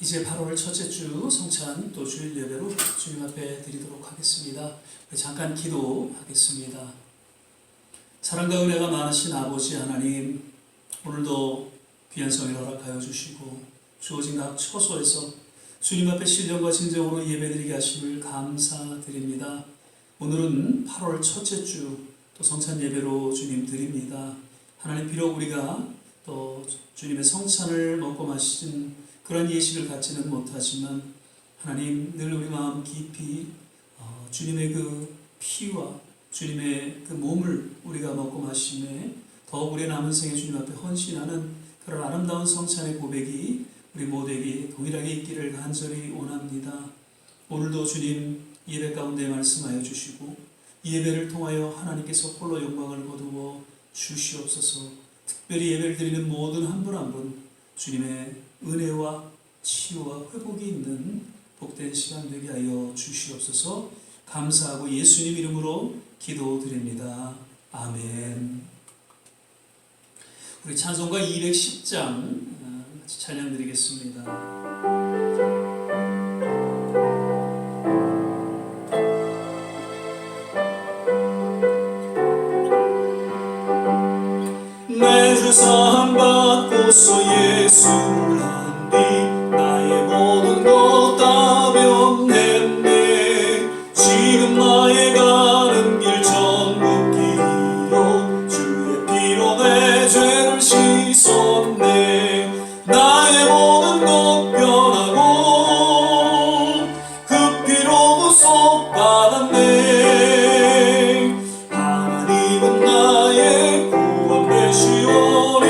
이제 8월 첫째 주 성찬 또 주일 예배로 주님 앞에 드리도록 하겠습니다. 잠깐 기도하겠습니다. 사랑과 은혜가 많으신 아버지 하나님, 오늘도 귀한 성일 허락하여 주시고 주어진 각 처소에서 주님 앞에 신령과 진정으로 예배드리게 하심을 감사드립니다. 오늘은 8월 첫째 주 또 성찬 예배로 주님 드립니다. 하나님, 비록 우리가 또 주님의 성찬을 먹고 마시는 그런 예식을 갖지는 못하지만 하나님, 늘 우리 마음 깊이 주님의 그 피와 주님의 그 몸을 우리가 먹고 마심에 더욱 우리의 남은 생에 주님 앞에 헌신하는 그런 아름다운 성찬의 고백이 우리 모두에게 동일하게 있기를 간절히 원합니다. 오늘도 주님 예배 가운데 말씀하여 주시고 이 예배를 통하여 하나님께서 홀로 영광을 거두어 주시옵소서. 특별히 예배를 드리는 모든 한 분 한 분 주님의 은혜와 치유와 회복이 있는 복된 시간 되게 하여 주시옵소서. 감사하고 예수님 이름으로 기도드립니다. 아멘. 우리 찬송가 210장 같이 찬양 드리겠습니다. 내 주사 받고서 예수를 한 뒤 나의 모든 것 다 변했네. 지금 나의 가는 길 전부 길이요 주의 피로 내 죄를 씻었네. 나의 모든 것 변하고 그 피로 구속받았네. 하나님은 나의 구원 되시오니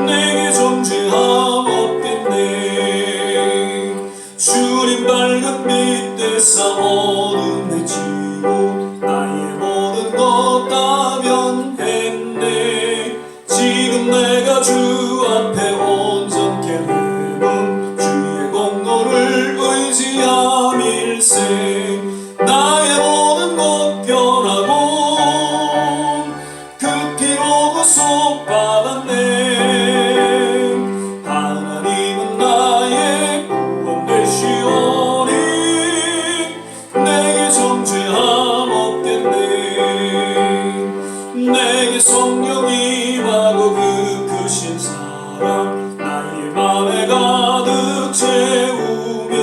내게 정죄함 없겠네. 주님 밝은 빛 되사 어둠 내치고 나의 모든 것 다 변했네. 지금 내가 주 앞에 온전케 되면 주의 공로를 의지함 일세. 나의 모든 것 변하고 그 피로 구속받았네. 하나님은 나의 구원 되시오니 내게 정죄함 없겠네. 내게 성령이 임하고 그 크신 사랑 나의 맘에 가득 채우며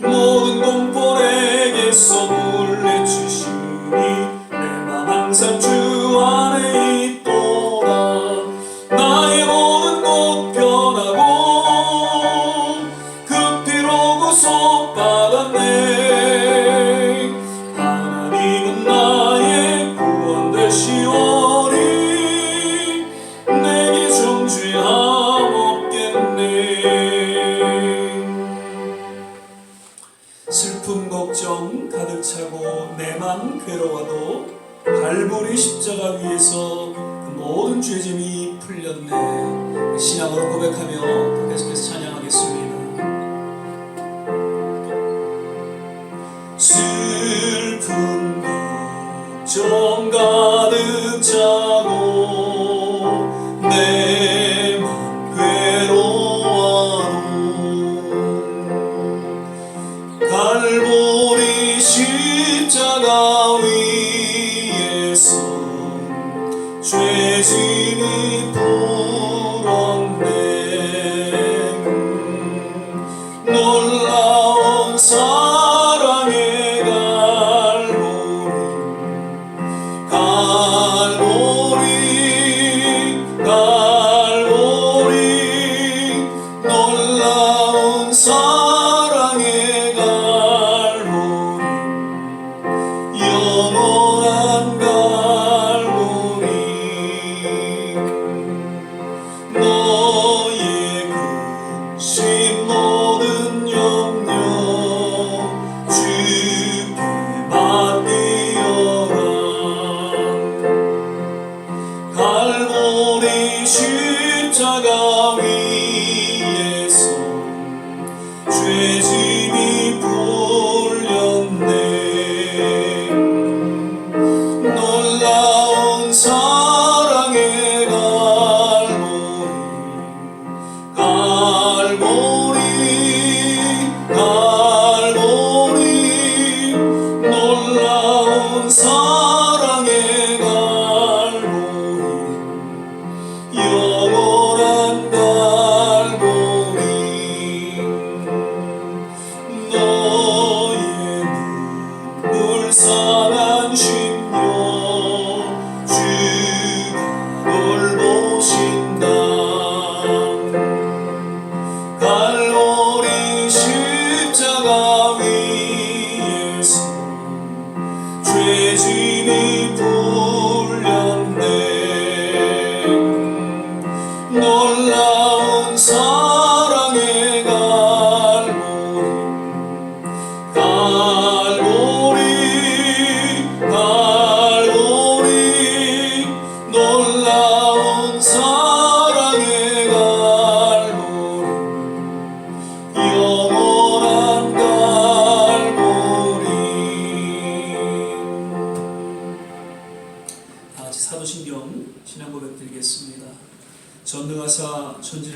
모든 공포 내게서 물리치시니 내 맘 항상 주 안에 있도다. 나의 모든 것 변하고 그 피로 구속받았네. 하나님은 나의 구원 되시오니 내게 정죄함 없겠네. 슬픔 걱정 가득 차고 내 맘 괴로워도 갈보리 십자가 위에서 그 모든 죄짐이 풀렸네. 신앙으로 고백하며 계속해서 찬양하겠습니다. 슬픔 걱정 가득 차고 내 맘 괴로워도 갈보리 십자가 위에서 죄짐이 풀었네. 놀라운 사랑의 갈보리 놀라운 사랑의 갈보리 영원한 갈보리 너의 근심 모든 염려 주께 맡기어라. 갈보리 십자가 위에서 죄짐이 풀렸네. 놀라운 사랑의 갈보리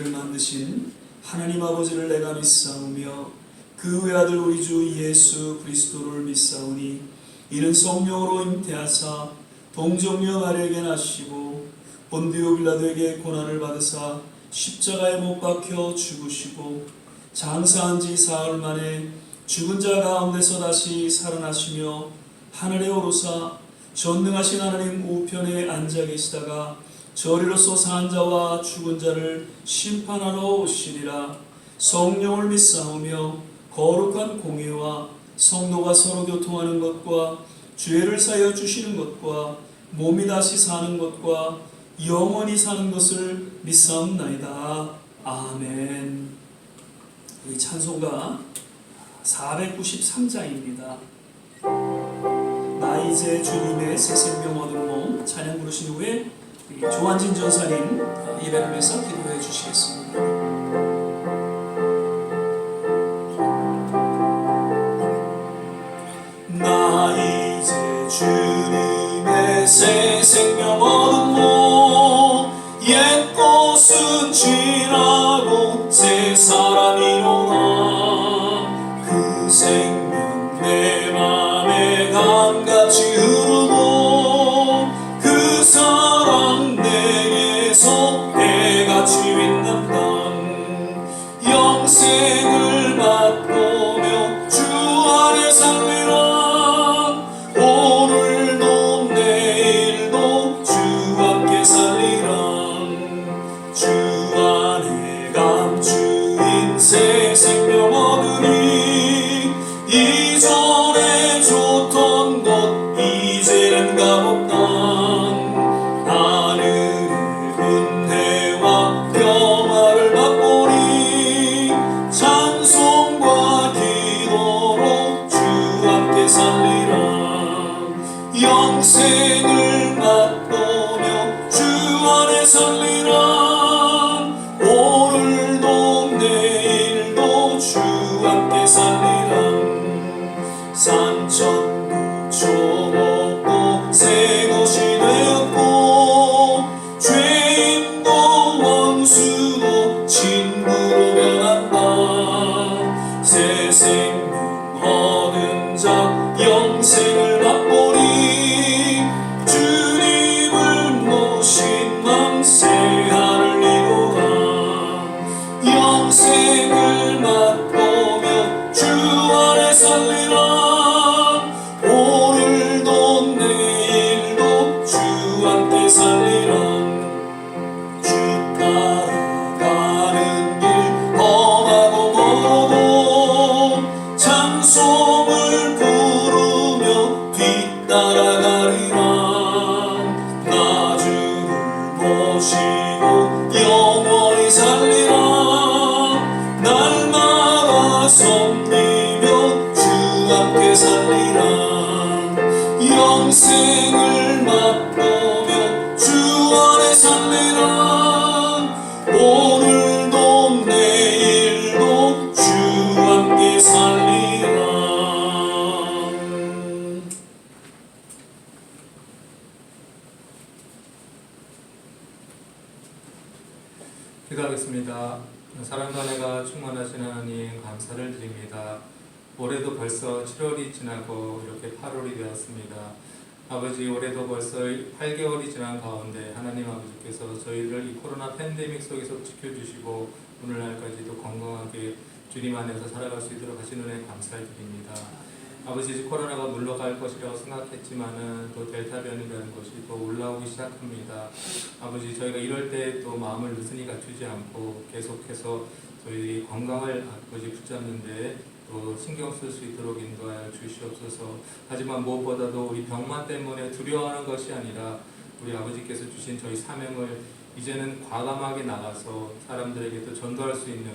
우리를 만드신 하나님 아버지를 내가 믿사오며 그 외아들 우리 주 예수 그리스도를 믿사오니 이는 성령으로 잉태하사 동정녀 마리아에게 나시고 본디오 빌라도에게 고난을 받으사 십자가에 못 박혀 죽으시고 장사한 지 사흘 만에 죽은 자 가운데서 다시 살아나시며 하늘에 오르사 전능하신 하나님 우편에 앉아 계시다가 저리로서 산 자와 죽은 자를 심판하러 오시리라. 성령을 믿사오며 거룩한 공예와 성도가 서로 교통하는 것과 죄를 사하여 주시는 것과 몸이 다시 사는 것과 영원히 사는 것을 믿사옵나이다. 아멘. 이 찬송가 493장입니다. 나 이제 주님의 새 생명 얻은 몸 찬양 부르신 후에 조한진 전사님 예배를 위해서 기도해 주시겠습니다. 나 이제 주님의 새 생명 얻은 몸 옛 것은 지나고 새 사람이로나 그 생명 내 맘에 강같이 흐르고 그 사랑 내게서 해같이 빛난다. 영생을 맛보며 주 안에 살리라. 오늘도 내일도 주 함께 살리라. 주 안에 감추인 새 생명 얻으니 이전에 좋던 것 이제는 값없다. 하늘의 은혜와 평화를 맛보니 찬송과 기도로 주 함께 살리라. 영생을 맛보며 주 안에 살리라. 오늘도 내일도 주 함께 살리라. 산천도 초목도 새 곳이 되었고 죄인도 원수도 친구로 변한다. 새 생명 얻은 자 영생을 맛보니 주님을 모신 맘 새하늘 이루라. 영생을 맛보며 주 안에 살리라. 오늘도 내일도 주 함께 살리라. 주 따라가는 길 험하고 멀어도 찬송을 부르며 뒤따라가리라. 나 주를 모시고 영원히 살리라. 날마다 섬기며 주 함께 살리라. 영생을 맛보며 주 안에 살리라. 오늘도 내일도 주 함께 살리라. 기도하겠습니다. 사랑과 은혜가 충만하신 하나님 감사를 드립니다. 올해도 벌써 7월이 지나고 이렇게 8월이 되었습니다. 아버지, 올해도 벌써 8개월이 지난 가운데 하나님 아버지께서 저희를 이 코로나 팬데믹 속에서 지켜주시고 오늘날까지도 건강하게 주님 안에서 살아갈 수 있도록 하신 은혜 감사를 드립니다. 아버지, 코로나가 물러갈 것이라고 생각했지만은 또 델타 변이라는 것이 또 올라오기 시작합니다. 아버지, 저희가 이럴 때 또 마음을 느슨히 갖추지 않고 계속해서 저희 건강을 아버지 붙잡는데 또 신경 쓸 수 있도록 인도하여 주시옵소서. 하지만 무엇보다도 우리 병만 때문에 두려워하는 것이 아니라 우리 아버지께서 주신 저희 사명을 이제는 과감하게 나가서 사람들에게 또 전도할 수 있는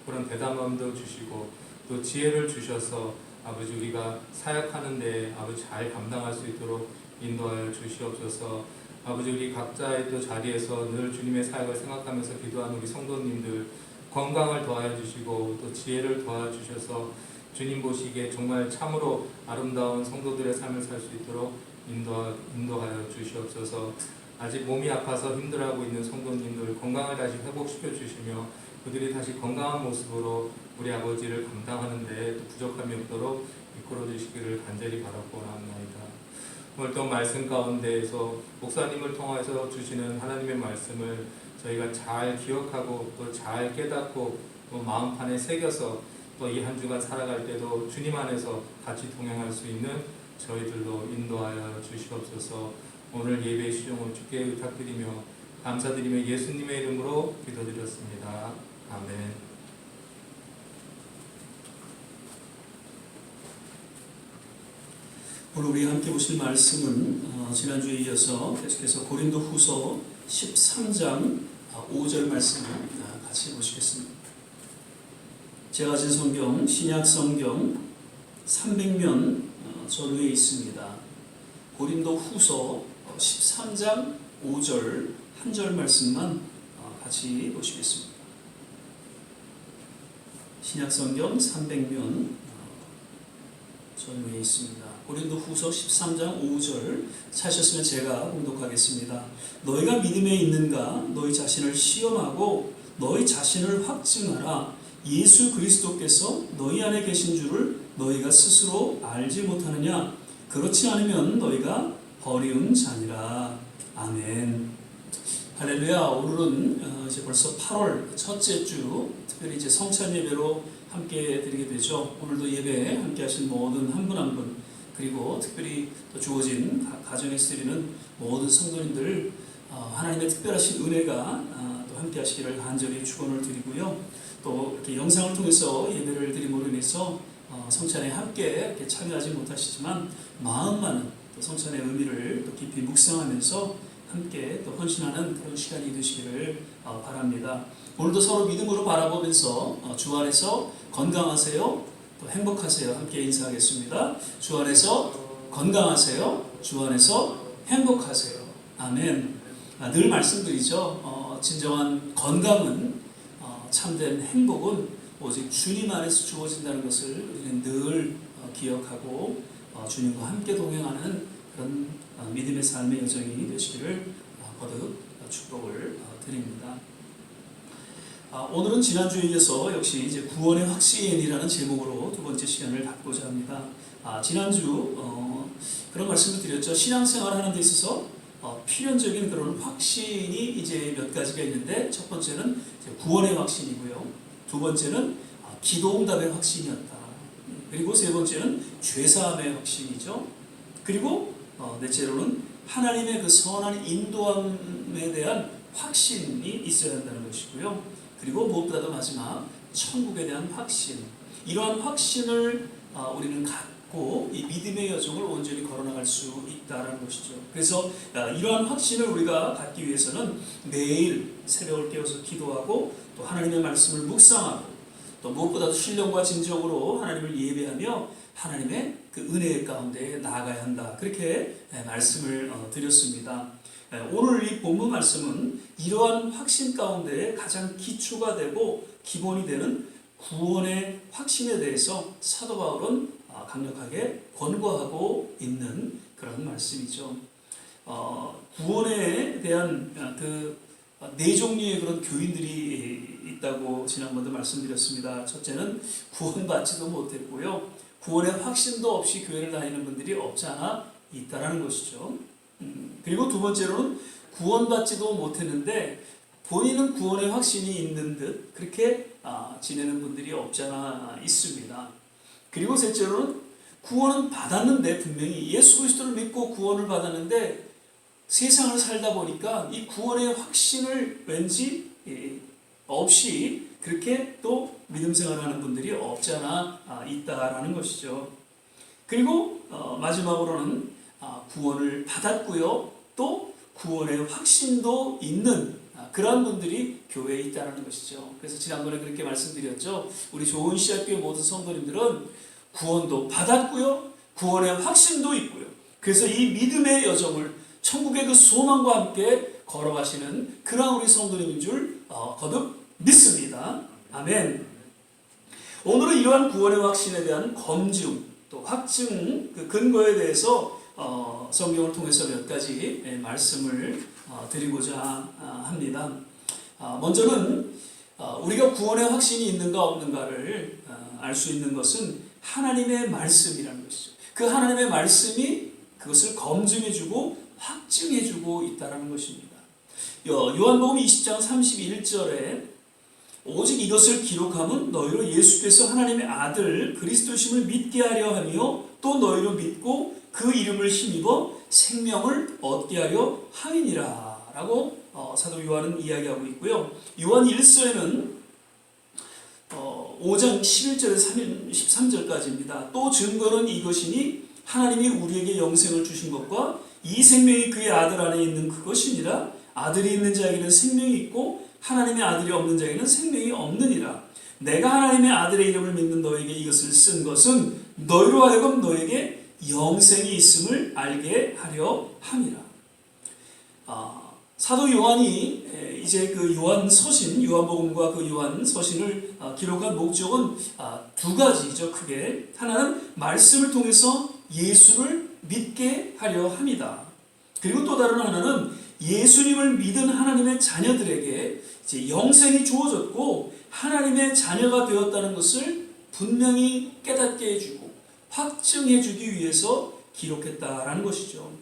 그런 대담함도 주시고 또 지혜를 주셔서 아버지 우리가 사역하는 데 아버지 잘 감당할 수 있도록 인도하여 주시옵소서. 아버지, 우리 각자의 또 자리에서 늘 주님의 사역을 생각하면서 기도하는 우리 성도님들 건강을 더하여 주시고 또 지혜를 더하여 주셔서 주님 보시기에 정말 참으로 아름다운 성도들의 삶을 살 수 있도록 인도하여 주시옵소서. 아직 몸이 아파서 힘들어하고 있는 성도님들 건강을 다시 회복시켜 주시며 그들이 다시 건강한 모습으로 우리 아버지를 감당하는데 또 부족함이 없도록 이끌어 주시기를 간절히 바라고 원합니다. 오늘 또 말씀 가운데에서 목사님을 통해서 주시는 하나님의 말씀을 저희가 잘 기억하고 또 잘 깨닫고 또 마음판에 새겨서 또 이 한 주간 살아갈 때도 주님 안에서 같이 동행할 수 있는 저희들로 인도하여 주시옵소서. 오늘 예배 시종을 주께 의탁드리며 감사드리며 예수님의 이름으로 기도드렸습니다. 아멘. 오늘 우리 함께 보실 말씀은 지난주에 이어서 계속해서 고린도 후서 13장 5절 말씀을 같이 보시겠습니다. 제가 가진 성경 신약 성경 300면 전후에 있습니다. 고린도 후서 13장 5절 한 절 말씀만 같이 보시겠습니다. 신약 성경 300면 전후에 있습니다. 고린도 후서 13장 5절 찾으셨으면 제가 봉독하겠습니다. 너희가 믿음에 있는가? 너희 자신을 시험하고 너희 자신을 확증하라. 예수 그리스도께서 너희 안에 계신 줄을 너희가 스스로 알지 못하느냐? 그렇지 않으면 너희가 버리운 자니라. 아멘. 할렐루야. 오늘은 이제 벌써 8월 첫째 주, 특별히 이제 성찬 예배로 함께 드리게 되죠. 오늘도 예배 함께 하신 모든 한 분 한 분, 그리고 특별히 또 주어진 가정에서 드리는 모든 성도님들 하나님의 특별하신 은혜가 또 함께 하시기를 간절히 축원을 드리고요. 또 이렇게 영상을 통해서 예배를 드림으로 인해서 성찬에 함께 이렇게 참여하지 못하시지만 마음만은 또 성찬의 의미를 또 깊이 묵상하면서 함께 또 헌신하는 그런 시간이 되시기를 바랍니다. 오늘도 서로 믿음으로 바라보면서 주 안에서 건강하세요, 또 행복하세요 함께 인사하겠습니다. 주 안에서 건강하세요, 주 안에서 행복하세요. 아멘. 늘 말씀드리죠. 진정한 건강은 참된 행복은 오직 주님 안에서 주어진다는 것을 우리는 늘 기억하고 주님과 함께 동행하는 그런 믿음의 삶의 여정이 되시기를 거듭 축복을 드립니다. 오늘은 지난주에 이어서 역시 이제 구원의 확신이라는 제목으로 두 번째 시간을 갖고자 합니다. 지난주 그런 말씀을 드렸죠. 신앙생활 하는 데 있어서 필연적인 그런 확신이 이제 몇 가지가 있는데, 첫 번째는 구원의 확신이고요. 두 번째는 기도응답의 확신이었다. 그리고 세 번째는 죄사함의 확신이죠. 그리고 넷째로는 하나님의 그 선한 인도함에 대한 확신이 있어야 한다는 것이고요. 그리고 무엇보다도 마지막 천국에 대한 확신. 이러한 확신을 우리는 갖고 이 믿음의 여정을 온전히 걸어나갈 수 있다는 것이죠. 그래서 이러한 확신을 우리가 갖기 위해서는 매일 새벽을 깨워서 기도하고 또 하나님의 말씀을 묵상하고 또 무엇보다도 신령과 진정으로 하나님을 예배하며 하나님의 그 은혜 가운데 나아가야 한다. 그렇게 말씀을 드렸습니다. 오늘 이 본문 말씀은 이러한 확신 가운데 가장 기초가 되고 기본이 되는 구원의 확신에 대해서 사도 바울은 강력하게 권고하고 있는 그런 말씀이죠. 구원에 대한 그 네 종류의 그런 교인들이 있다고 지난번도 말씀드렸습니다. 첫째는 구원받지도 못했고요. 구원의 확신도 없이 교회를 다니는 분들이 없지 않아 있다라는 것이죠. 그리고 두 번째로는 구원받지도 못했는데 본인은 구원의 확신이 있는 듯 그렇게 지내는 분들이 없지 않아 있습니다. 그리고 셋째로는 구원은 받았는데, 분명히 예수 그리스도를 믿고 구원을 받았는데 세상을 살다 보니까 이 구원의 확신을 왠지 없이 그렇게 또 믿음 생활하는 분들이 없지 않아 있다라는 것이죠. 그리고 마지막으로는 구원을 받았고요, 또 구원의 확신도 있는 그러한 분들이 교회에 있다는 것이죠. 그래서 지난번에 그렇게 말씀드렸죠. 우리 좋은 시작교회 모든 성도님들은 구원도 받았고요, 구원의 확신도 있고요. 그래서 이 믿음의 여정을 천국의 그 소망과 함께 걸어가시는 그러한 우리 성도님인 줄 거듭 믿습니다. 아멘. 오늘은 이러한 구원의 확신에 대한 검증, 또 확증 그 근거에 대해서 성경을 통해서 몇 가지 말씀을 드리고자 합니다. 먼저는 우리가 구원의 확신이 있는가 없는가를 알 수 있는 것은 하나님의 말씀이라는 것이죠. 그 하나님의 말씀이 그것을 검증해주고 확증해주고 있다는 것입니다. 요한복음 20장 31절에 오직 이것을 기록함은 너희로 예수께서 하나님의 아들 그리스도심을 믿게 하려 하며 또 너희로 믿고 그 이름을 힘입어 생명을 얻게 하려 함이니라 라고 사도 요한은 이야기하고 있고요. 요한 1서에는 5장 11절에서 13절까지입니다. 또 증거는 이것이니 하나님이 우리에게 영생을 주신 것과 이 생명이 그의 아들 안에 있는 그것이니라. 아들이 있는 자에게는 생명이 있고 하나님의 아들이 없는 자에게는 생명이 없느니라. 내가 하나님의 아들의 이름을 믿는 너에게 이것을 쓴 것은 너희로 하여금 너에게 영생이 있음을 알게 하려 함이라. 사도 요한이 이제 그 요한 서신, 요한복음과 그 요한 서신을 기록한 목적은 두 가지죠, 크게. 하나는 말씀을 통해서 예수를 믿게 하려 합니다. 그리고 또 다른 하나는 예수님을 믿은 하나님의 자녀들에게 이제 영생이 주어졌고 하나님의 자녀가 되었다는 것을 분명히 깨닫게 해주고 확증해 주기 위해서 기록했다라는 것이죠.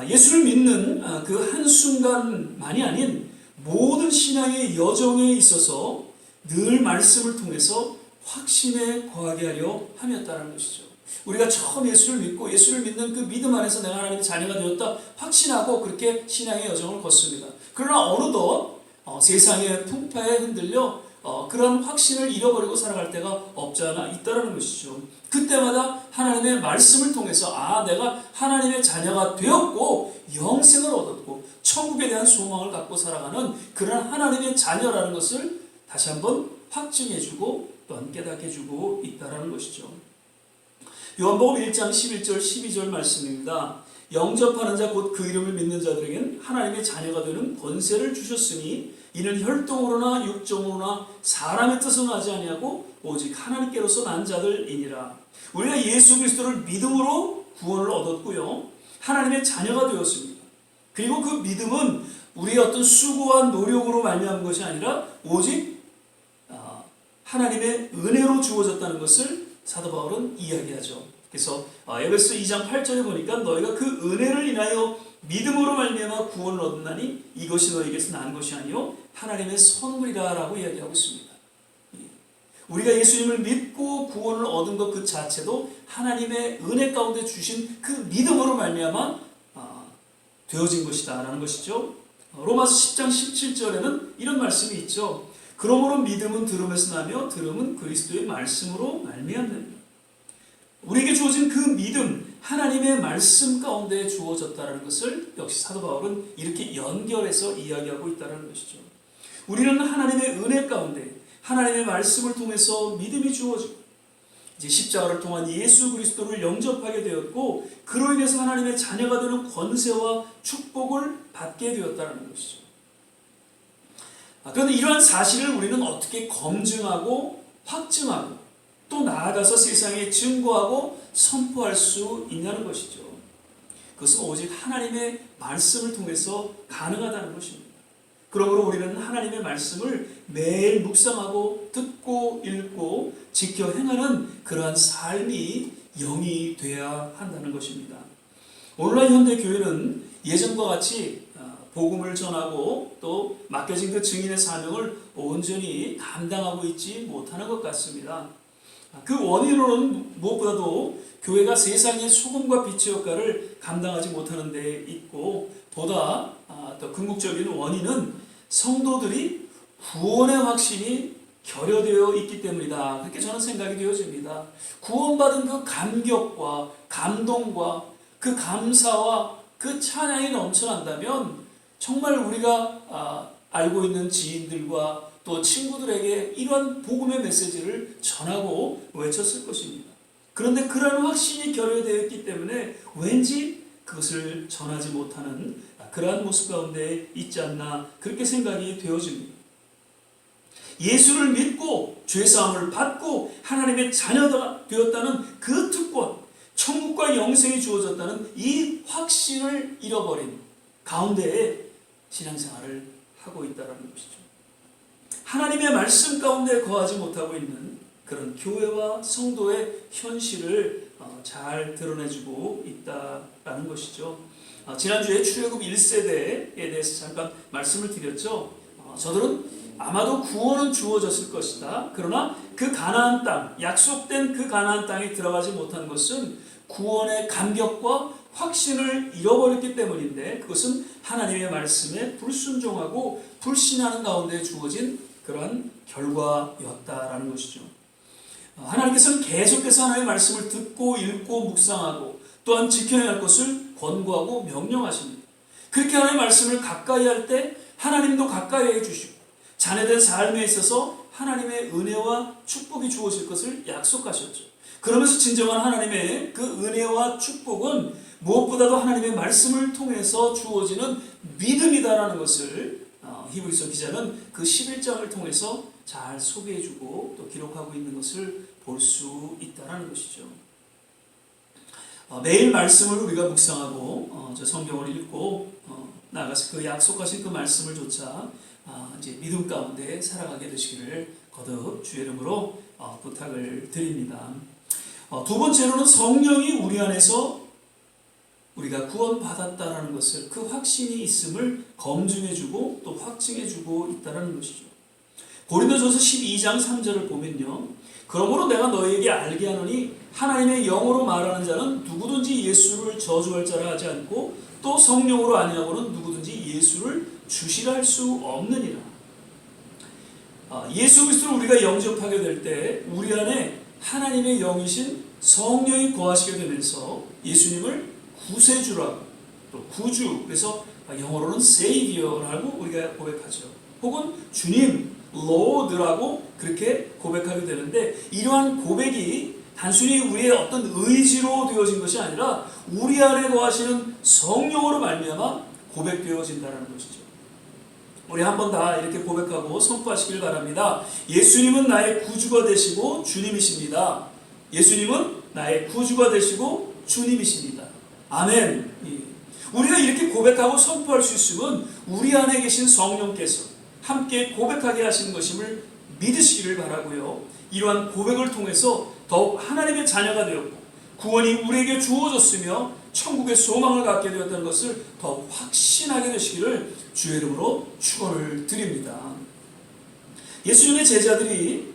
예수를 믿는 그 한순간만이 아닌 모든 신앙의 여정에 있어서 늘 말씀을 통해서 확신에 거하게 하려 함이었다는 것이죠. 우리가 처음 예수를 믿고 예수를 믿는 그 믿음 안에서 내가 하나님의 자녀가 되었다 확신하고 그렇게 신앙의 여정을 걷습니다. 그러나 어느덧 세상의 풍파에 흔들려 그런 확신을 잃어버리고 살아갈 때가 없지 않아 있다는 것이죠. 그때마다 하나님의 말씀을 통해서 내가 하나님의 자녀가 되었고 영생을 얻었고 천국에 대한 소망을 갖고 살아가는 그런 하나님의 자녀라는 것을 다시 한번 확증해주고 또한 깨닫게해주고 있다는 것이죠. 요한복음 1장 11절 12절 말씀입니다. 영접하는 자 곧 그 이름을 믿는 자들에게는 하나님의 자녀가 되는 권세를 주셨으니 이는 혈통으로나 육정으로나 사람의 뜻은 하지 아니하고 오직 하나님께로서 난 자들이니라. 우리가 예수 그리스도를 믿음으로 구원을 얻었고요, 하나님의 자녀가 되었습니다. 그리고 그 믿음은 우리의 어떤 수고와 노력으로 말미암은 것이 아니라 오직 하나님의 은혜로 주어졌다는 것을 사도 바울은 이야기하죠. 그래서 에베소 2장 8절에 보니까 너희가 그 은혜를 인하여 믿음으로 말미암아 구원을 얻나니 이것이 너희에게서 난 것이 아니요 하나님의 선물이라라고 이야기하고 있습니다. 우리가 예수님을 믿고 구원을 얻은 것 그 자체도 하나님의 은혜 가운데 주신 그 믿음으로 말미암아 되어진 것이다라는 것이죠. 로마서 10장 17절에는 이런 말씀이 있죠. 그러므로 믿음은 들음에서 나며 들음은 그리스도의 말씀으로 말미암는다. 우리에게 주어진 그 믿음, 하나님의 말씀 가운데 주어졌다는 것을 역시 사도 바울은 이렇게 연결해서 이야기하고 있다는 것이죠. 우리는 하나님의 은혜 가운데 하나님의 말씀을 통해서 믿음이 주어지고 이제 십자가를 통한 예수 그리스도를 영접하게 되었고 그로 인해서 하나님의 자녀가 되는 권세와 축복을 받게 되었다는 것이죠. 그런데 이러한 사실을 우리는 어떻게 검증하고 확증하고 또 나아가서 세상에 증거하고 선포할 수 있냐는 것이죠. 그것은 오직 하나님의 말씀을 통해서 가능하다는 것입니다. 그러므로 우리는 하나님의 말씀을 매일 묵상하고 듣고 읽고 지켜 행하는 그러한 삶이 영이 되어야 한다는 것입니다. 오늘날 현대 교회는 예전과 같이 복음을 전하고 또 맡겨진 그 증인의 사명을 온전히 감당하고 있지 못하는 것 같습니다. 그 원인으로는 무엇보다도 교회가 세상의 소금과 빛의 역할을 감당하지 못하는 데 있고 보다 더 궁극적인 원인은 성도들이 구원의 확신이 결여되어 있기 때문이다. 그렇게 저는 생각이 되어집니다. 구원받은 그 감격과 감동과 그 감사와 그 찬양이 넘쳐난다면 정말 우리가 알고 있는 지인들과 또 친구들에게 이러한 복음의 메시지를 전하고 외쳤을 것입니다. 그런데 그러한 확신이 결여되어 있기 때문에 왠지 그것을 전하지 못하는 그러한 모습 가운데 있지 않나 그렇게 생각이 되어집니다. 예수를 믿고 죄사함을 받고 하나님의 자녀가 되었다는 그 특권, 천국과 영생이 주어졌다는 이 확신을 잃어버린 가운데에 신앙생활을 하고 있다는 것이죠. 하나님의 말씀 가운데 거하지 못하고 있는 그런 교회와 성도의 현실을 잘 드러내주고 있다는 것이죠. 지난주에 출애굽 1세대에 대해서 잠깐 말씀을 드렸죠. 저들은 아마도 구원은 주어졌을 것이다. 그러나 그 가나안 땅, 약속된 그 가나안 땅에 들어가지 못한 것은 구원의 감격과 확신을 잃어버렸기 때문인데, 그것은 하나님의 말씀에 불순종하고 불신하는 가운데 주어진 그러한 결과였다라는 것이죠. 하나님께서는 계속해서 하나님의 말씀을 듣고 읽고 묵상하고 또한 지켜야 할 것을 권고하고 명령하십니다. 그렇게 하나님의 말씀을 가까이 할 때 하나님도 가까이 해주시고, 자녀된 삶에 있어서 하나님의 은혜와 축복이 주어질 것을 약속하셨죠. 그러면서 진정한 하나님의 그 은혜와 축복은 무엇보다도 하나님의 말씀을 통해서 주어지는 믿음이다라는 것을 히브리서 기자는 그 11장을 통해서 잘 소개해주고 또 기록하고 있는 것을 볼 수 있다는 것이죠. 매일 말씀을 우리가 묵상하고 성경을 읽고 나아가서 그 약속하신 그 말씀을 조차 이제 믿음 가운데 살아가게 되시기를 거듭 주의 이름으로 부탁을 드립니다. 두 번째로는 성령이 우리 안에서 우리가 구원받았다라는 것을, 그 확신이 있음을 검증해주고 또 확증해주고 있다는 것이죠. 고린도전서 12장 3절을 보면요, 그러므로 내가 너희에게 알게 하노니 하나님의 영으로 말하는 자는 누구든지 예수를 저주할 자라 하지 않고 또 성령으로 아니하고는 누구든지 예수를 주시라 할 수 없느니라. 예수 그리스도를 우리가 영접하게 될 때 우리 안에 하나님의 영이신 성령이 거하시게 되면서 예수님을 구세주라고, 또 구주, 그래서 영어로는 Savior라고 우리가 고백하죠. 혹은 주님, Lord라고 그렇게 고백하게 되는데, 이러한 고백이 단순히 우리의 어떤 의지로 되어진 것이 아니라 우리 안에 거하시는 성령으로 말미암아 고백되어진다는 것이죠. 우리 한번 다 이렇게 고백하고 선포하시길 바랍니다. 예수님은 나의 구주가 되시고 주님이십니다. 예수님은 나의 구주가 되시고 주님이십니다. 아멘. 우리가 이렇게 고백하고 선포할 수 있으면 우리 안에 계신 성령께서 함께 고백하게 하시는 것임을 믿으시기를 바라고요. 이러한 고백을 통해서 더욱 하나님의 자녀가 되었고 구원이 우리에게 주어졌으며 천국의 소망을 갖게 되었다는 것을 더욱 확신하게 되시기를 주의 이름으로 축원을 드립니다. 예수님의 제자들이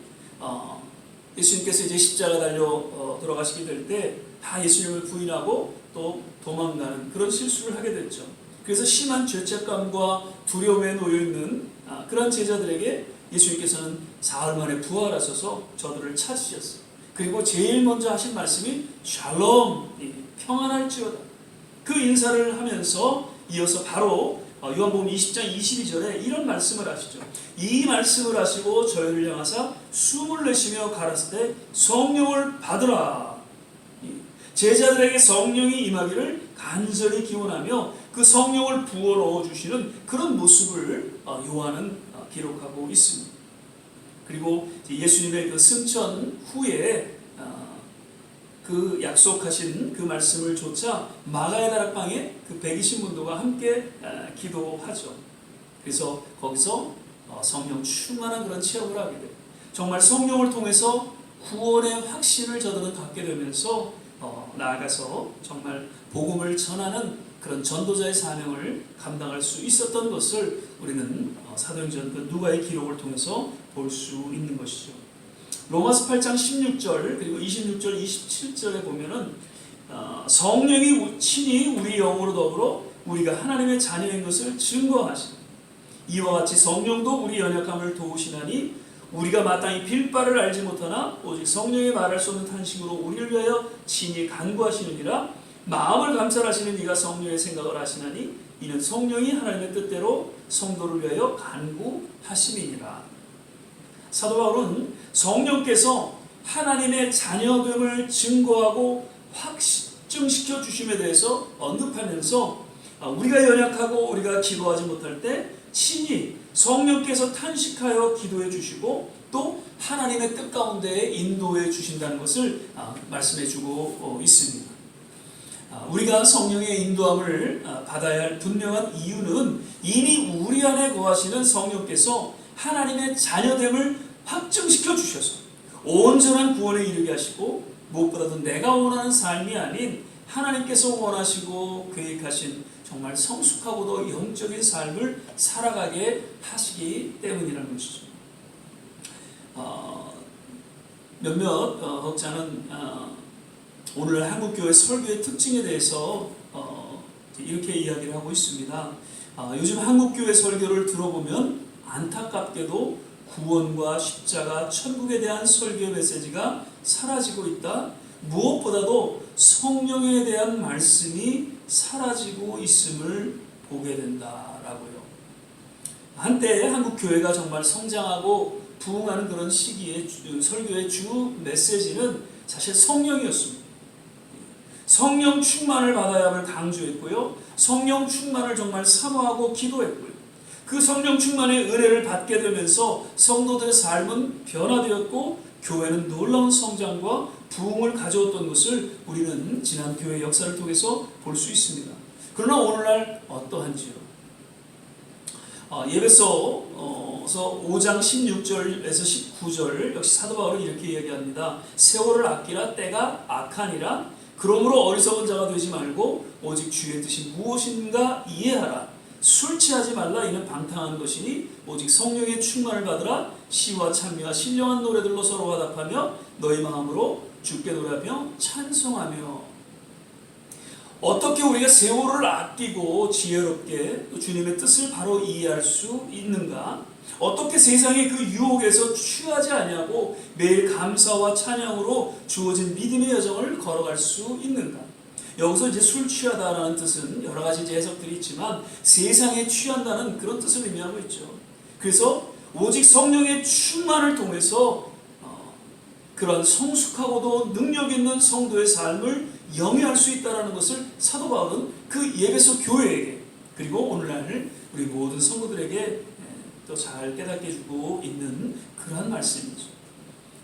예수님께서 이제 십자가 달려 돌아가시게 될 때 다 예수님을 부인하고 또 도망가는 그런 실수를 하게 됐죠. 그래서 심한 죄책감과 두려움에 놓여 있는 그런 제자들에게 예수님께서는 사흘 만에 부활하셔서 저들을 찾으셨어요. 그리고 제일 먼저 하신 말씀이 샬롬, 평안할지어다. 그 인사를 하면서 이어서 바로 요한복음 20장 22절에 이런 말씀을 하시죠. 이 말씀을 하시고 저희를 향하사 숨을 내쉬며 가라사대 때 성령을 받으라. 제자들에게 성령이 임하기를 간절히 기원하며 그 성령을 부어 넣어 주시는 그런 모습을 요한은 기록하고 있습니다. 그리고 예수님의 그 승천 후에 그 약속하신 그 말씀을 조차 마가의 다락방에 그 120문도가 함께 기도하죠. 그래서 거기서 성령 충만한 그런 체험을 하게 돼요. 정말 성령을 통해서 구원의 확신을 저들은 갖게 되면서 나아가서 정말 복음을 전하는 그런 전도자의 사명을 감당할 수 있었던 것을 우리는 사도행전 그 누가의 기록을 통해서 볼 수 있는 것이죠. 로마서 8장 16절 그리고 26절 27절에 보면은 성령이 친히 우리 영으로 더불어 우리가 하나님의 자녀인 것을 증거하시니 이와 같이 성령도 우리 연약함을 도우시나니 우리가 마땅히 빌 바를 알지 못하나 오직 성령이 말할 수 없는 탄식으로 우리를 위하여 친히 간구하시느니라. 마음을 감찰하시는 이가 성령의 생각을 하시나니 이는 성령이 하나님의 뜻대로 성도를 위하여 간구하심이니라. 사도 바울은 성령께서 하나님의 자녀됨을 증거하고 확증시켜 주심에 대해서 언급하면서 우리가 연약하고 우리가 기도하지 못할 때 친히 성령께서 탄식하여 기도해 주시고 또 하나님의 뜻 가운데 인도해 주신다는 것을 말씀해 주고 있습니다. 우리가 성령의 인도함을 받아야 할 분명한 이유는 이미 우리 안에 거하시는 성령께서 하나님의 자녀됨을 확증시켜 주셔서 온전한 구원에 이르게 하시고, 무엇보다도 내가 원하는 삶이 아닌 하나님께서 원하시고 계획하신 정말 성숙하고도 영적인 삶을 살아가게 하시기 때문이라는 것이죠. 몇몇 학자는 오늘 한국교회 설교의 특징에 대해서 이렇게 이야기를 하고 있습니다. 요즘 한국교회 설교를 들어보면 안타깝게도 구원과 십자가, 천국에 대한 설교의 메시지가 사라지고 있다. 무엇보다도 성령에 대한 말씀이 사라지고 있음을 보게 된다라고요. 한때 한국교회가 정말 성장하고 부흥하는 그런 시기에 설교의 주 메시지는 사실 성령이었습니다. 성령 충만을 받아야 함을 강조했고요. 성령 충만을 정말 사모하고 기도했고요. 그 성령 충만의 은혜를 받게 되면서 성도들의 삶은 변화되었고 교회는 놀라운 성장과 부흥을 가져왔던 것을 우리는 지난 교회 역사를 통해서 볼 수 있습니다. 그러나 오늘날 어떠한지요? 예배서 5장 16절에서 19절 역시 사도 바울은 이렇게 이야기합니다. 세월을 아끼라, 때가 악하니라. 그러므로 어리석은 자가 되지 말고 오직 주의 뜻이 무엇인가 이해하라. 술 취하지 말라. 이는 방탕한 것이니 오직 성령의 충만을 받으라. 시와 찬미와 신령한 노래들로 서로 화답하며 너희 마음으로 주께 노래하며 찬송하며. 어떻게 우리가 세월을 아끼고 지혜롭게 주님의 뜻을 바로 이해할 수 있는가? 어떻게 세상의 그 유혹에서 취하지 아니하고 매일 감사와 찬양으로 주어진 믿음의 여정을 걸어갈 수 있는가? 여기서 이제 술 취하다라는 뜻은 여러 가지 해석들이 있지만 세상에 취한다는 그런 뜻을 의미하고 있죠. 그래서 오직 성령의 충만을 통해서 그런 성숙하고도 능력 있는 성도의 삶을 영위할 수 있다는 것을 사도 바울은 그 예배소 교회에게, 그리고 오늘날 우리 모든 성도들에게 또 잘 깨닫게 해주고 있는 그러한 말씀이죠.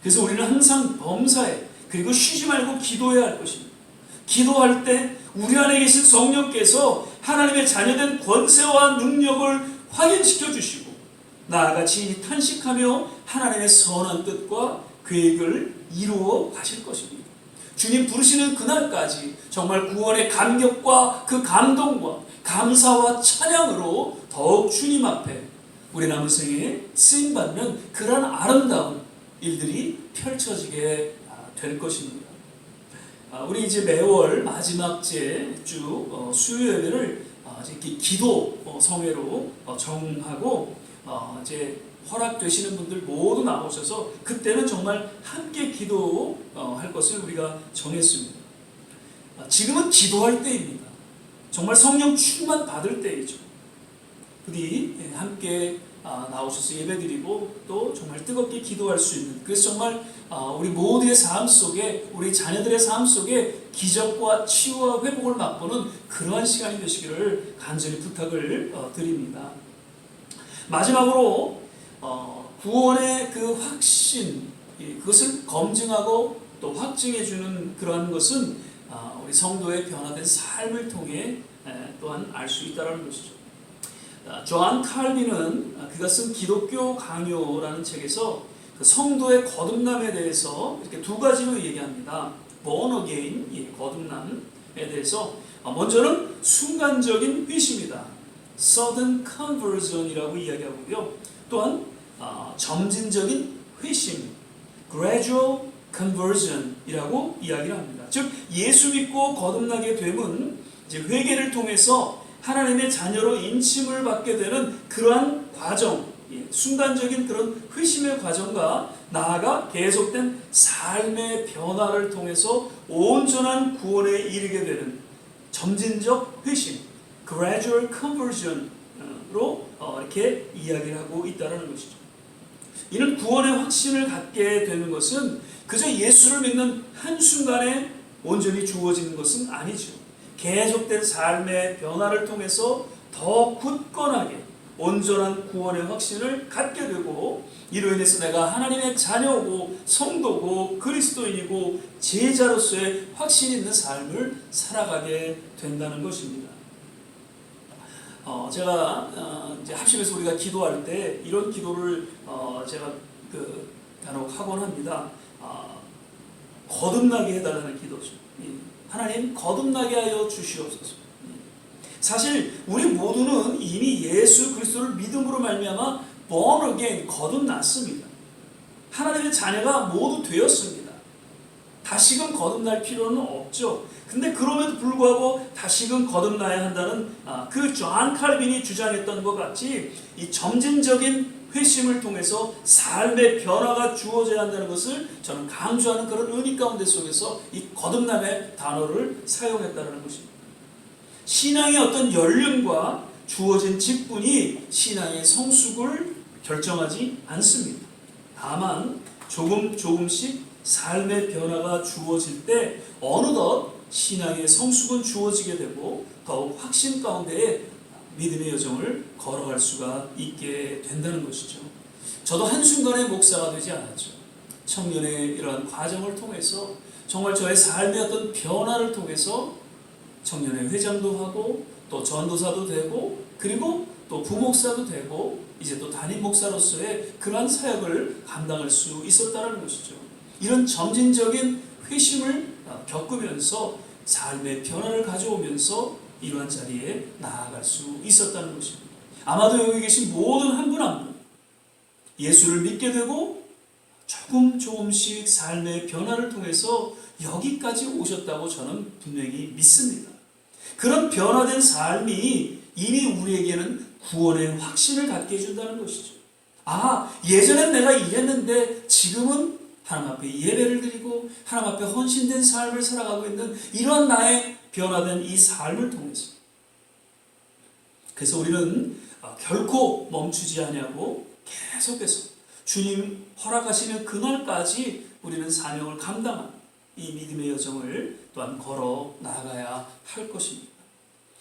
그래서 우리는 항상 범사에, 그리고 쉬지 말고 기도해야 할 것입니다. 기도할 때 우리 안에 계신 성령께서 하나님의 자녀된 권세와 능력을 확인시켜 주시고, 나아가 진히 탄식하며 하나님의 선한 뜻과 계획을 이루어 가실 것입니다. 주님 부르시는 그날까지 정말 구원의 감격과 그 감동과 감사와 찬양으로 더욱 주님 앞에 우리 남은 생에 쓰임받는 그런 아름다운 일들이 펼쳐지게 될 것입니다. 우리 이제 매월 마지막 주 수요 예배를 기도 성회로 정하고 이제 허락되시는 분들 모두 나오셔서 그때는 정말 함께 기도할 것을 우리가 정했습니다. 지금은 기도할 때입니다. 정말 성령 충만 받을 때이죠. 우리 함께 나오셔서 예배드리고 또 정말 뜨겁게 기도할 수 있는, 그래서 정말 우리 모두의 삶 속에, 우리 자녀들의 삶 속에 기적과 치유와 회복을 맛보는 그러한 시간이 되시기를 간절히 부탁을 드립니다. 마지막으로 구원의 그 확신, 그것을 검증하고 또 확증해주는 그러한 것은 우리 성도의 변화된 삶을 통해 또한 알 수 있다는 것이죠. 존 칼빈은 그가 쓴 기독교 강요라는 책에서 그 성도의 거듭남에 대해서 이렇게 두 가지로 얘기합니다. born again, 거듭남에 대해서 먼저는 순간적인 회심이다. sudden conversion이라고 이야기하고요. 또한 점진적인 회심, gradual conversion이라고 이야기를 합니다. 즉 예수 믿고 거듭나게 됨은 이제 회개를 통해서 하나님의 자녀로 인침을 받게 되는 그러한 과정, 순간적인 그런 회심의 과정과 나아가 계속된 삶의 변화를 통해서 온전한 구원에 이르게 되는 점진적 회심, gradual conversion으로 이렇게 이야기를 하고 있다는 것이죠. 이는 구원의 확신을 갖게 되는 것은 그저 예수를 믿는 한순간에 온전히 주어지는 것은 아니죠. 계속된 삶의 변화를 통해서 더 굳건하게 온전한 구원의 확신을 갖게 되고, 이로 인해서 내가 하나님의 자녀고 성도고 그리스도인이고 제자로서의 확신 있는 삶을 살아가게 된다는 것입니다. 제가 이제 합심해서 우리가 기도할 때 이런 기도를 제가 간혹 하곤 합니다. 거듭나게 해달라는 기도죠. 하나님 거듭나게 하여 주시옵소서. 사실 우리 모두는 이미 예수 그리스도를 믿음으로 말미암아 born again, 거듭났습니다. 하나님의 자녀가 모두 되었습니다. 다시금 거듭날 필요는 없죠. 근데 그럼에도 불구하고 다시금 거듭나야 한다는 그 존 칼빈이 주장했던 것 같이 이 점진적인 회심을 통해서 삶의 변화가 주어져야 한다는 것을 저는 강조하는 그런 의미 가운데 속에서 이 거듭남의 단어를 사용했다는 것입니다. 신앙의 어떤 연륜과 주어진 직분이 신앙의 성숙을 결정하지 않습니다. 다만 조금씩 삶의 변화가 주어질 때 어느덧 신앙의 성숙은 주어지게 되고 더욱 확신 가운데에 믿음의 여정을 걸어갈 수가 있게 된다는 것이죠. 저도 한순간에 목사가 되지 않았죠. 청년의 이러한 과정을 통해서 정말 저의 삶의 어떤 변화를 통해서 청년의 회장도 하고 또 전도사도 되고 그리고 또 부목사도 되고 이제 또 담임 목사로서의 그러한 사역을 감당할 수 있었다는 것이죠. 이런 점진적인 회심을 겪으면서 삶의 변화를 가져오면서 이러한 자리에 나아갈 수 있었다는 것입니다. 아마도 여기 계신 모든 한 분 한 분 예수를 믿게 되고 조금씩 삶의 변화를 통해서 여기까지 오셨다고 저는 분명히 믿습니다. 그런 변화된 삶이 이미 우리에게는 구원의 확신을 갖게 해준다는 것이죠. 예전엔 내가 이랬는데 지금은 하나님 앞에 예배를 드리고 하나님 앞에 헌신된 삶을 살아가고 있는 이러한 나의 변화된 이 삶을 통해서, 그래서 우리는 결코 멈추지 아니하고 계속해서 주님 허락하시는 그날까지 우리는 사명을 감당한 이 믿음의 여정을 또한 걸어 나가야 할 것입니다.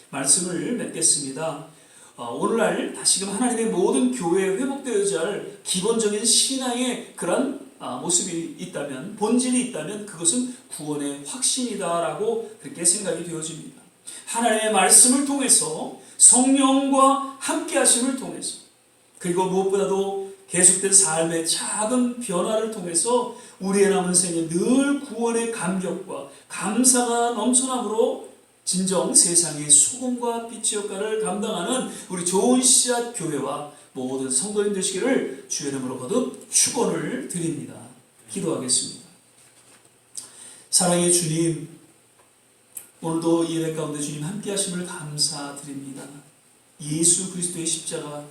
말씀을 맺겠습니다. 오늘날 다시금 하나님의 모든 교회에 회복되어야 할 기본적인 신앙의 그런 모습이 있다면, 본질이 있다면 그것은 구원의 확신이다라고 그렇게 생각이 되어집니다. 하나님의 말씀을 통해서 성령과 함께 하심을 통해서 그리고 무엇보다도 계속된 삶의 작은 변화를 통해서 우리의 남은 생에 늘 구원의 감격과 감사가 넘쳐남으로 진정 세상의 소금과 빛의 역할을 감당하는 우리 좋은 씨앗 교회와 모든 성도님 되시기를 주의 이름으로 거듭 축원을 드립니다. 기도하겠습니다. 사랑의 주님, 오늘도 예배 가운데 주님 함께 하심을 감사드립니다. 예수 그리스도의 십자가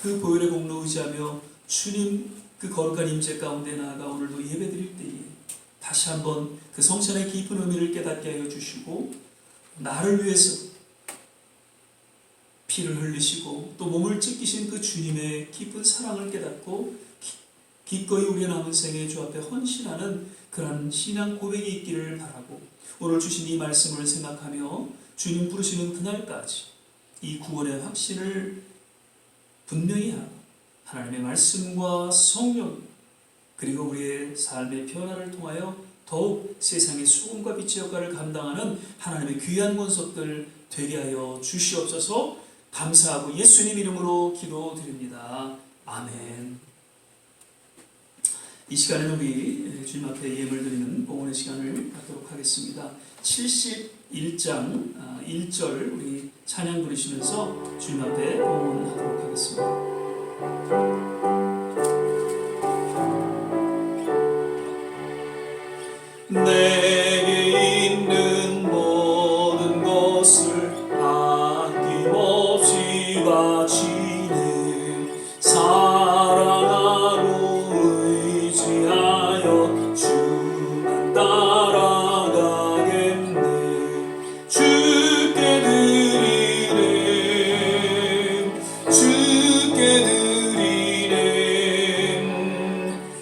그 보혈의 공로 의지하며 주님 그 거룩한 임재 가운데 나아가 오늘도 예배 드릴 때에 다시 한번 그 성찬의 깊은 의미를 깨닫게 하여 주시고 나를 위해서 피를 흘리시고 또 몸을 찢기신 그 주님의 깊은 사랑을 깨닫고 기꺼이 우리의 남은 생에 주 앞에 헌신하는 그런 신앙 고백이 있기를 바라고, 오늘 주신 이 말씀을 생각하며 주님 부르시는 그날까지 이 구원의 확신을 분명히 하고 하나님의 말씀과 성령 그리고 우리의 삶의 변화를 통하여 더욱 세상의 소금과 빛의 역할을 감당하는 하나님의 귀한 권속들 되게 하여 주시옵소서. 감사하고 예수님 이름으로 기도드립니다. 아멘. 이 시간에는 우리 주님 앞에 예물 드리는 봉헌의 시간을 갖도록 하겠습니다. 71장 1절 우리 찬양 부르시면서 주님 앞에 봉헌하도록 하겠습니다. 내게 있는 모든 것을 아낌없이 바치는 사랑하고 의지하여 주만 따라가겠네. 주께 드리네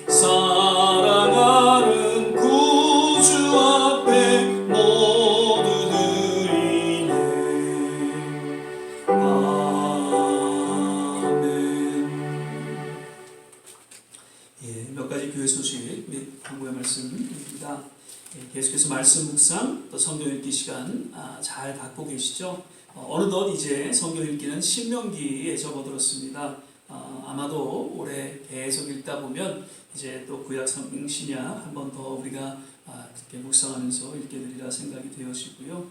사랑하는 구주 앞에 모두 드리네. 아멘. 소식 및 광고의 말씀입니다. 계속해서 말씀 묵상 또 성경 읽기 시간 잘 갖고 계시죠? 어느덧 이제 성경 읽기는 신명기에 접어들었습니다. 아마도 올해 계속 읽다 보면 이제 또 구약 성경 신약 한 번 더 우리가 그렇게 묵상하면서 읽게 되리라 생각이 되어지고요.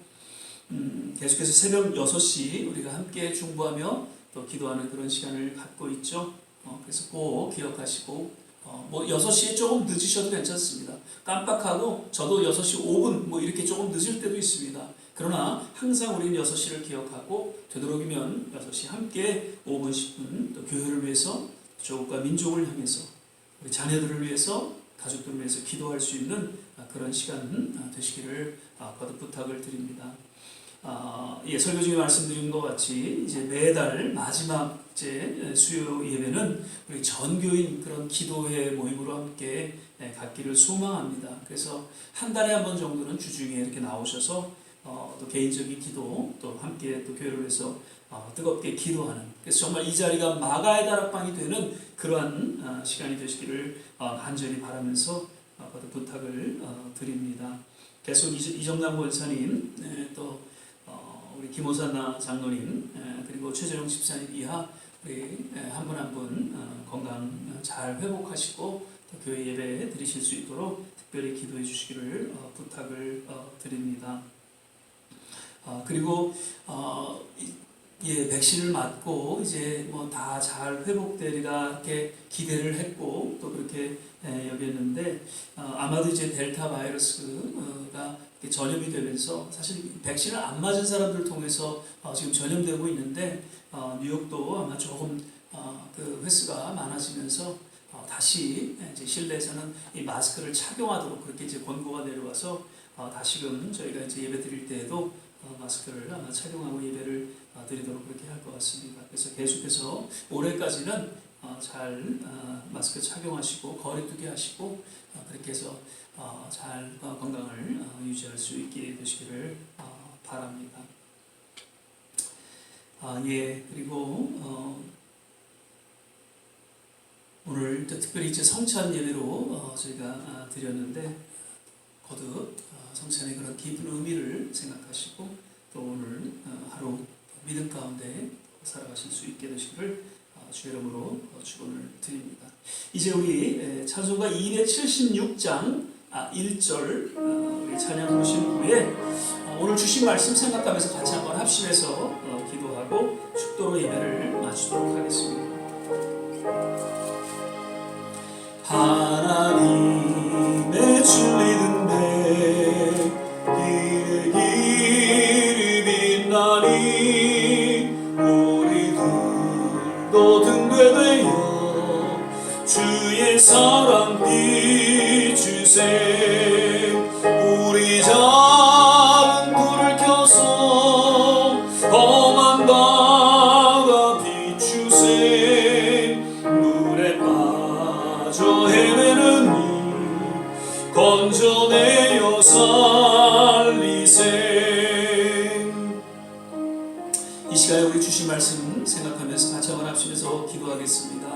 계속해서 새벽 6시 우리가 함께 중보하며 또 기도하는 그런 시간을 갖고 있죠. 그래서 꼭 기억하시고 뭐 6시에 조금 늦으셔도 괜찮습니다. 깜빡하고 저도 6시 5분 뭐 이렇게 조금 늦을 때도 있습니다. 그러나 항상 우리는 6시를 기억하고 되도록이면 6시 함께 5분 10분 또 교회를 위해서 조국과 민족을 향해서 우리 자녀들을 위해서 가족들을 위해서 기도할 수 있는 그런 시간 되시기를 거듭 부탁을 드립니다. 설교 중에 말씀드린 것 같이 이제 매달 마지막 수요 예배는 우리 전교인 그런 기도회 모임으로 함께 갖기를 소망합니다. 그래서 한 달에 한 번 정도는 주중에 이렇게 나오셔서 또 개인적인 기도 또 함께 또 교회를 위해서 뜨겁게 기도하는, 그래서 정말 이 자리가 마가의 다락방이 되는 그러한 시간이 되시기를 간절히 바라면서 거듭 부탁을 드립니다. 계속 이정남 권사님 또 우리 김호산나 장로님 그리고 최재용 집사님 이하 우리 한 분 한 분 건강 잘 회복하시고 또 교회 예배 드리실 수 있도록 특별히 기도해 주시기를 부탁을 드립니다. 그리고 백신을 맞고 이제 뭐 다 잘 회복되리라 이렇게 기대를 했고 또 그렇게 여겼는데 아마도 이제 델타 바이러스가 전염이 되면서 사실 백신을 안 맞은 사람들 통해서 지금 전염되고 있는데 뉴욕도 아마 조금 그 횟수가 많아지면서 다시 이제 실내에서는 이 마스크를 착용하도록 그렇게 이제 권고가 내려와서 다시금 저희가 이제 예배 드릴 때에도 마스크를 아마 착용하고 예배를 드리도록 그렇게 할 것 같습니다. 그래서 계속해서 올해까지는 잘 마스크 착용하시고 거리두기 하시고 그렇게 해서 잘 건강을 유지할 수 있게 되시기를 바랍니다. 그리고 오늘 특별히 이제 성찬 예배로 저희가 드렸는데 거듭 성찬의 그런 깊은 의미를 생각하시고 또 오늘 하루 믿음 가운데 살아가실 수 있게 되시기를 주의 이름으로 축원을 드립니다. 이제 우리 찬송가 276장 1절 우리 찬양 부르신 후에 오늘 주신 말씀 생각하면서 같이 한번 합심해서 기도하고 축도로 예배를 마치도록 하겠습니다. 하나님의 진리는 내 길이 빛나니 우리들도 등대되어 주의 사랑 비추세. 우리 작은 불을 켜서 험한 바다 비추세. 물에 빠져 헤매는 이 건져내어 살리세. 이 시간에 우리 주신 말씀 생각하면서 같이 한번 합심해서 기도하겠습니다.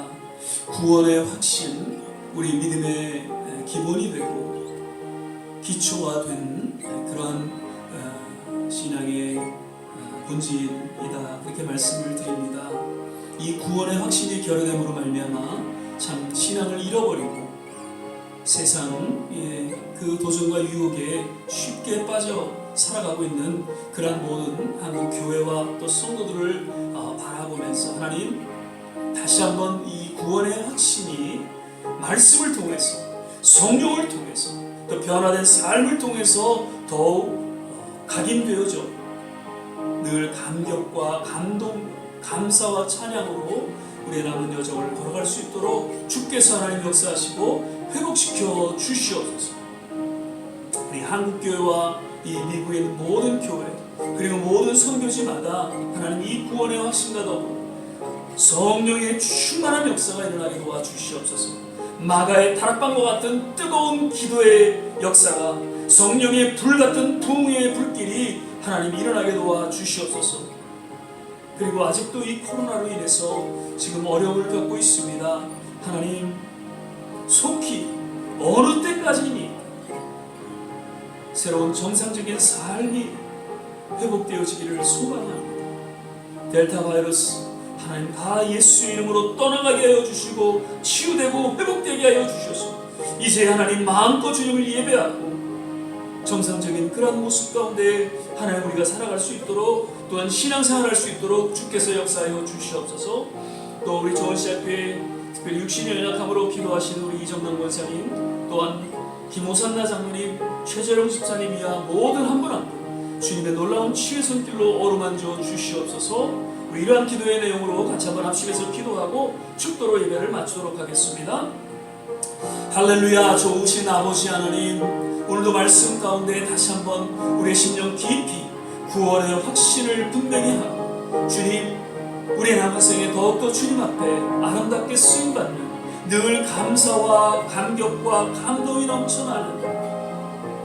구원의 확신, 우리 믿음의 기본이 되고 기초가 된 그러한 신앙의 본질이다, 그렇게 말씀을 드립니다. 이 구원의 확신이 결여됨으로 말미암아 참 신앙을 잃어버리고 세상의 그 도전과 유혹에 쉽게 빠져 살아가고 있는 그러한 모든 한국 교회와 또 성도들을 바라보면서 하나님 다시 한번 이 구원의 확신이 말씀을 통해서 성경을 통해서 또 변화된 삶을 통해서 더욱 각인되어져 늘 감격과 감동, 감사와 찬양으로 우리의 남은 여정을 걸어갈 수 있도록 주께서 하나님 역사하시고 회복시켜 주시옵소서. 우리 한국교회와 이 미국에 있는 모든 교회 그리고 모든 선교지마다 하나님 이 구원의 확신과 더불어 성령의 충만한 역사가 일어나게 도와주시옵소서. 마가의 다락방과 같은 뜨거운 기도의 역사가 성령의 불 같은 부흥의 불길이 하나님 일어나게 도와주시옵소서. 그리고 아직도 이 코로나로 인해서 지금 어려움을 겪고 있습니다. 하나님 속히 어느 때까지니 새로운 정상적인 삶이 회복되어지기를 소망합니다. 델타 바이러스 하나님 다 예수 이름으로 떠나가게 하여 주시고 치유되고 회복되게 하여 주셔서 이제 하나님 마음껏 주님을 예배하고 정상적인 그런 모습 가운데 하나님 우리가 살아갈 수 있도록 또한 신앙생활할 수 있도록 주께서 역사하여 주시옵소서. 또 우리 조원시학교에 특별히 육신의 연약함으로 기도하시는 우리 이정남 권사님, 또한 김호산나 장로님, 최재룡 집사님 이하 모든 한 분 한 분 주님의 놀라운 치유의 손길로 어루만져 주시옵소서. 우리 이러한 기도의 내용으로 같이 한번 합심해서 기도하고 축도로 예배를 마치도록 하겠습니다. 할렐루야. 좋으신 아버지 하나님, 오늘도 말씀 가운데 다시 한번 우리의 심령 깊이 구원의 확신을 분명히 하고 주님, 우리의 남은 생에 더욱더 주님 앞에 아름답게 쓰임받는 늘 감사와 감격과 감동이 넘쳐나는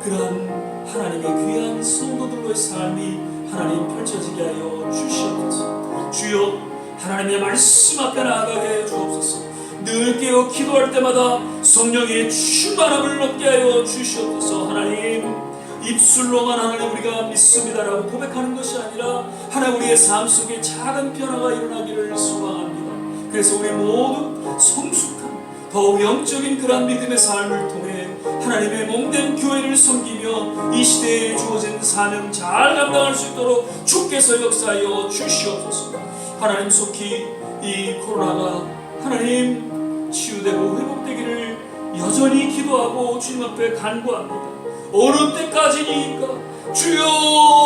그러한 하나님의 귀한 성도들로의 삶이 하나님 펼쳐지게 하여 주시옵소서. 주여, 하나님의 말씀 앞에 나아가게 하여 주옵소서. 늘 깨어 기도할 때마다 성령의 충만함을 얻게 하여 주시옵소서. 하나님, 입술로만 하나님 우리가 믿습니다라고 고백하는 것이 아니라 하나님 우리의 삶 속에 작은 변화가 일어나기를 소망합니다. 그래서 우리 모두 성숙한 더욱 영적인 그런 믿음의 삶을 통해 하나님의 몸된 교회를 섬기며 이 시대에 주어진 사명 잘 감당할 수 있도록 주께서 역사하여 주시옵소서. 하나님, 속히 이 코로나가 하나님 치유되고 회복되기를 여전히 기도하고 주님 앞에 간구합니다. 어느 때까지니까 주여,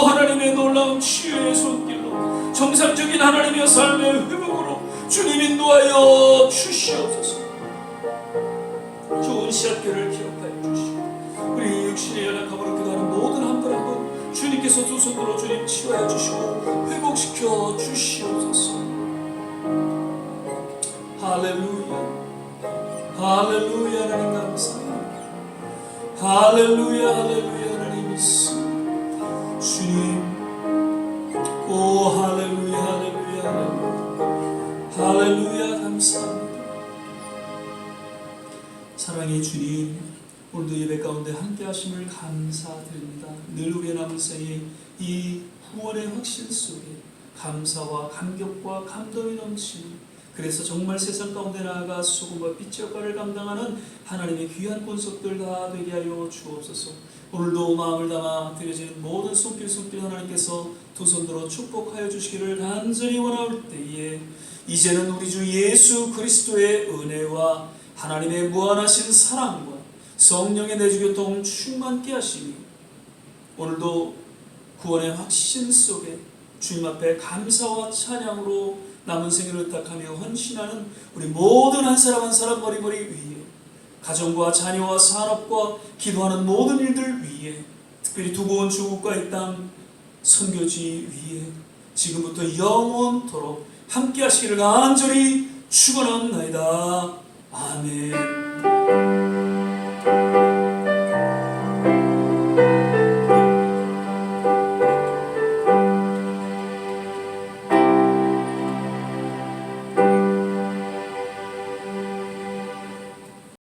하나님의 놀라운 치유의 손길로 정상적인 하나님의 삶의 회복으로 주님 인도하여 주시옵소서. 좋은 시학교를 기억하여 주시고 우리 육신의 연약함으로 기도하는 모든 한 분 한 분 주님께서 두 손으로 주님 치유하여 주시고 회복시켜 주시옵소서. 할렐루야. 할렐루야. 하나님 감사합니다. 할렐루야. 할렐루야. 하나님 있습니다. 주님, 오 할렐루야. 할렐루야. 할렐루야. 할렐루야. 감사합니다. 사랑의 주님, 오늘도 예배 가운데 함께 하심을 감사드립니다. 늘 우리의 남은 생에 이 구원의 확신 속에 감사와 감격과 감동이 넘치는, 그래서 정말 세상 가운데 나아가 소금과 빛의 역할을 감당하는 하나님의 귀한 권속들 다 되게 하여 주옵소서. 오늘도 마음을 담아 드려지는 모든 손길 하나님께서 두 손으로 축복하여 주시기를 간절히 원할 때에 이제는 우리 주 예수 그리스도의 은혜와 하나님의 무한하신 사랑과 성령의 내주교통 충만케 하시니 오늘도 구원의 확신 속에 주님 앞에 감사와 찬양으로 남은 생을 의탁하며 헌신하는 우리 모든 한 사람 한 사람 머리머리 위에, 가정과 자녀와 산업과 기도하는 모든 일들 위에, 특별히 두고 온 주국과 이 땅 선교지 위에 지금부터 영원토록 함께 하시기를 간절히 축원합니다. 아멘.